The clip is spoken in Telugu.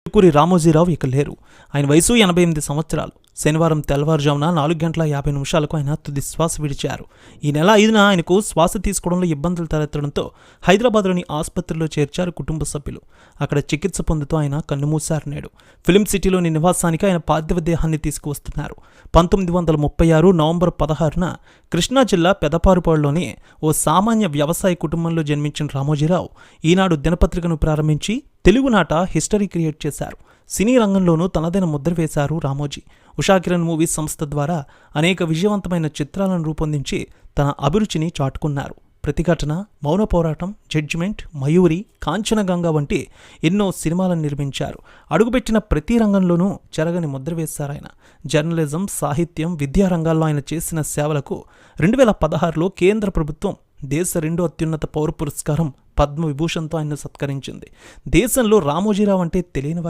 చిలుకూరి రామోజీరావు ఇక లేరు. ఆయన వయసు 88 సంవత్సరాలు. శనివారం తెల్లవారుజామున 4:50 ఆయన తుది శ్వాస విడిచారు. ఈ నెల 5న ఆయనకు శ్వాస తీసుకోవడంలో ఇబ్బందులు తలెత్తడంతో హైదరాబాద్లోని ఆసుపత్రిలో చేర్చారు కుటుంబ సభ్యులు. అక్కడ చికిత్స పొందుతూ ఆయన కన్నుమూశారు. నేడు ఫిల్మ్ సిటీలోని నివాసానికి ఆయన పార్థివ దేహాన్ని తీసుకువస్తున్నారు. 1936 నవంబర్ 16న కృష్ణా జిల్లా పెదపారుపాడులోని ఓ సామాన్య వ్యవసాయ కుటుంబంలో జన్మించిన రామోజీరావు ఈనాడు దినపత్రికను ప్రారంభించి తెలుగునాట హిస్టరీ క్రియేట్ చేశారు. సినీ రంగంలోనూ తనదైన ముద్ర వేశారు రామోజీ. ఉషాకిరణ్ మూవీస్ సంస్థ ద్వారా అనేక విజయవంతమైన చిత్రాలను రూపొందించి తన అభిరుచిని చాటుకున్నారు. ప్రతిఘటన, మౌన పోరాటం, జడ్జిమెంట్, మయూరి, కాంచనగంగ వంటి ఎన్నో సినిమాలను నిర్మించారు. అడుగుపెట్టిన ప్రతి రంగంలోనూ చెరగని ముద్ర వేశారాయన. జర్నలిజం, సాహిత్యం, విద్యా రంగాల్లో ఆయన చేసిన సేవలకు 2016లో కేంద్ర ప్రభుత్వం దేశ 2వ అత్యున్నత పౌర పురస్కారం పద్మవిభూషణ్తో ఆయన్ను సత్కరించింది. దేశంలో రామోజీరావు అంటే తెలియని వారు